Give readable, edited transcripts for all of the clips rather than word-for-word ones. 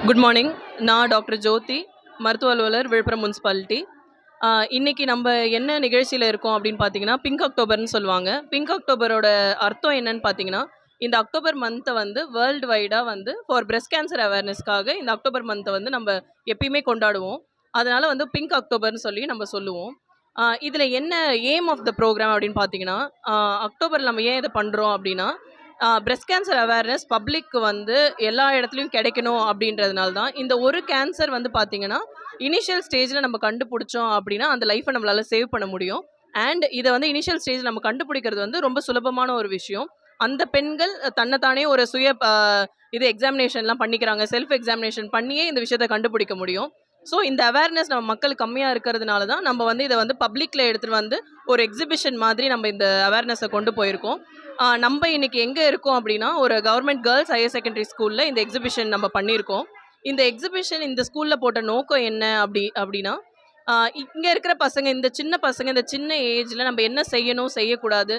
Good morning. நான் doctor ஜோதி, மருத்துவ அலுவலர், விழுப்புரம் முனிசிபாலிட்டி. இன்னைக்கு நம்ம என்ன நிகழ்ச்சியில் இருக்கோம் அப்படின்னு பார்த்தீங்கன்னா, பிங்க் அக்டோபர்னு சொல்லுவாங்க. பிங்க் அக்டோபரோட அர்த்தம் என்னன்னு பார்த்தீங்கன்னா, இந்த அக்டோபர் மந்த்தை வந்து வேர்ல்டு வைடாக வந்து ஃபார் பிரஸ்ட் கேன்சர் அவேர்னஸ்க்காக இந்த அக்டோபர் மந்த்தை வந்து நம்ம எப்பயுமே கொண்டாடுவோம். அதனால வந்து பிங்க் அக்டோபர்னு சொல்லி நம்ம சொல்லுவோம். இதில் என்ன எய்ம் ஆஃப் த ப்ரோக்ராம் அப்படின்னு பார்த்தீங்கன்னா, அக்டோபர் நம்ம ஏன் இதை பண்ணுறோம் அப்படின்னா, பிரஸ்ட் கேன்சர் அவேர்னஸ் பப்ளிக்கு வந்து எல்லா இடத்துலையும் கிடைக்கணும் அப்படின்றதுனால தான். இந்த ஒரு கேன்சர் வந்து பார்த்தீங்கன்னா, இனிஷியல் ஸ்டேஜில் நம்ம கண்டுபிடிச்சோம் அப்படின்னா அந்த லைஃப்பை நம்மளால் சேவ் பண்ண முடியும். அண்ட் இதை வந்து இனிஷியல் ஸ்டேஜ் நம்ம கண்டுபிடிக்கிறது வந்து ரொம்ப சுலபமான ஒரு விஷயம். அந்த பெண்கள் தன்னைத்தானே ஒரு சுய இது எக்ஸாமினேஷன்லாம் பண்ணிக்கிறாங்க. செல்ஃப் எக்ஸாமினேஷன் பண்ணியே இந்த விஷயத்தை கண்டுபிடிக்க முடியும். ஸோ இந்த அவேர்னஸ் நம்ம மக்கள் கம்மியாக இருக்கிறதுனால தான் நம்ம வந்து இதை வந்து பப்ளிக்கில் எடுத்துகிட்டு வந்து ஒரு எக்ஸிபிஷன் மாதிரி நம்ம இந்த அவேர்னஸை கொண்டு போயிருக்கோம். நம்ம இன்னைக்கு எங்கே இருக்கோம் அப்படின்னா, ஒரு கவர்மெண்ட் கேர்ள்ஸ் ஹையர் செகண்டரி ஸ்கூலில் இந்த எக்ஸிபிஷன் நம்ம பண்ணியிருக்கோம். இந்த எக்ஸிபிஷன் இந்த ஸ்கூலில் போட்ட நோக்கம் என்ன அப்படின்னா, இங்கே இருக்கிற பசங்க, இந்த சின்ன பசங்க, இந்த சின்ன ஏஜில் நம்ம என்ன செய்யணும், செய்யக்கூடாது,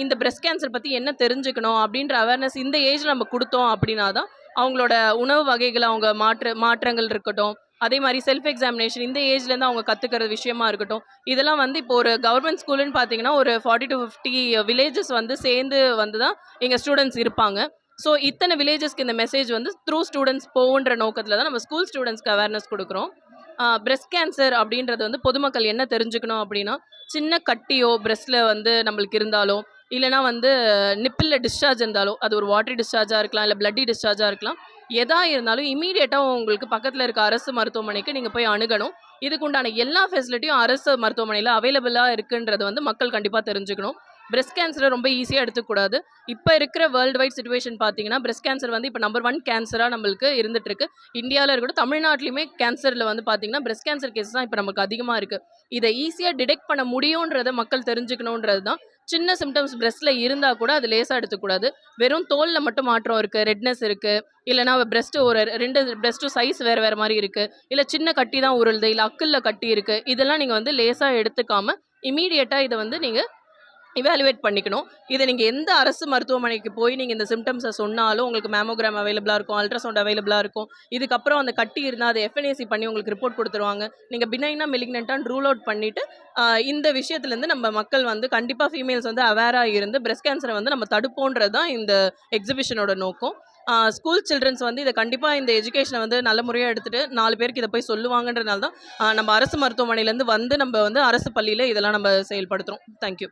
இந்த பிரஸ்ட் கேன்சர் பற்றி என்ன தெரிஞ்சுக்கணும் அப்படின்ற அவேர்னஸ் இந்த ஏஜில் நம்ம கொடுத்தோம் அப்படின்னா தான் அவங்களோட உணவு வகைகள், அவங்க மாற்றங்கள் இருக்கட்டும், அதே மாதிரி செல்ஃப் எக்ஸாமினேஷன் இந்த ஏஜ்லேருந்து அவங்க கற்றுக்கிற விஷயமா இருக்கட்டும், இதெல்லாம் வந்து இப்போ ஒரு கவர்மெண்ட் ஸ்கூலுன்னு பார்த்தீங்கன்னா ஒரு 40 to 50 வில்லேஜஸ் வந்து சேர்ந்து வந்து தான் எங்கள் ஸ்டூடெண்ட்ஸ் இருப்பாங்க. ஸோ இத்தனை வில்லேஜஸ்க்கு இந்த மெசேஜ் வந்து த்ரூ ஸ்டூடெண்ட்ஸ் போகுன்ற நோக்கத்தில் தான் நம்ம ஸ்கூல் ஸ்டூடெண்ட்ஸ்க்கு அவேர்னஸ் கொடுக்குறோம். பிரஸ்ட் கேன்சர் அப்படின்றது வந்து பொதுமக்கள் என்ன தெரிஞ்சுக்கணும் அப்படின்னா, சின்ன கட்டியோ பிரஸ்ட்டில் வந்து நம்மளுக்கு இருந்தாலோ, இல்லைனா வந்து நிப்பிளில் டிஸ்சார்ஜ் இருந்தாலோ, அது ஒரு வாட்டரி டிஸ்சார்ஜாக இருக்கலாம், இல்லை பிளட்டி டிஸ்சார்ஜாக இருக்கலாம், எதா இருந்தாலும் இமீடியட்டாக உங்களுக்கு பக்கத்தில் இருக்க அரசு மருத்துவமனைக்கு நீங்கள் போய் அணுகணும். இதுக்கு உண்டான எல்லா ஃபெசிலிட்டியும் அரசு மருத்துவமனையில் அவைலபிளாக இருக்குன்றது வந்து மக்கள் கண்டிப்பாக தெரிஞ்சுக்கணும். பிரஸ்ட் கேன்சரை ரொம்ப ஈஸியாக எடுத்துக்கூடாது. இப்போ இருக்கிற வேர்ல்டு வைட் சுச்சுவேஷன் பார்த்தீங்கன்னா, பிரஸ்ட் கேன்சர் வந்து இப்போ நம்பர் 1 கேன்சராக நம்மளுக்கு இருந்துகிட்ருக்கு. இந்தியாவில் இருக்கட்டும், தமிழ்நாட்டிலையுமே கேன்சரில் வந்து பார்த்தீங்கன்னா பிரஸ்ட் கேன்சர் கேஸ் தான் இப்போ நமக்கு அதிகமாக இருக்குது. இதை ஈஸியாக டிடெக்ட் பண்ண முடியுன்றதை மக்கள் தெரிஞ்சுக்கணுன்றது தான். சின்ன சிம்டம்ஸ் பிரஸ்ட்டில் இருந்தால் கூட அது லேசாக எடுத்துக்கூடாது. வெறும் தோலில் மட்டும் மாற்றம் இருக்குது, ரெட்னஸ் இருக்குது, இல்லைனா பிரஸ்ட்டு ஒரு 2 பிரஸ்ட்டும் சைஸ் வேறு வேறு மாதிரி இருக்குது, இல்லை சின்ன கட்டி தான் உருளுது, இல்லை அக்கிளில் கட்டி இருக்குது, இதெல்லாம் நீங்கள் வந்து லேசாக எடுத்துக்காமல் இமீடியட்டாக இதை வந்து நீங்கள் இவாலுவேட் பண்ணிக்கணும். இதை நீங்கள் எந்த அரசு மருத்துவமனைக்கு போய் நீங்கள் இந்த சிம்டம்ஸை சொன்னாலும் உங்களுக்கு மேமோகிராம் அவைலபிளாக இருக்கும், அல்ட்ராசவுண்ட் அவைலபிளாக இருக்கும். இதுக்கப்புறம் அந்த கட்டி இருந்தால் அதை எஃப்என்ஏசி பண்ணி உங்களுக்கு ரிப்போர்ட் கொடுத்துருவாங்க. நீங்கள் பினைனா மெலிக்னன்ட்டான்னு ரூல் அவுட் பண்ணிவிட்டு இந்த விஷயத்துலேருந்து நம்ம மக்கள் வந்து கண்டிப்பாக ஃபீமேல்ஸ் வந்து அவேராக இருந்து பிரஸ்ட் கேன்சரை வந்து நம்ம தடுப்போன்றது தான் இந்த எக்ஸிபிஷனோட நோக்கம். ஸ்கூல் சில்ட்ரன்ஸ் வந்து இதை கண்டிப்பாக இந்த எஜுகேஷனை வந்து நல்ல முறையாக எடுத்துகிட்டு 4 பேருக்கு இதை போய் சொல்லுவாங்கன்றதுனால தான் நம்ம அரசு மருத்துவமனையிலேருந்து வந்து நம்ம வந்து அரசு பள்ளியில் இதெல்லாம் நம்ம செயல்படுத்துகிறோம். தேங்க்யூ.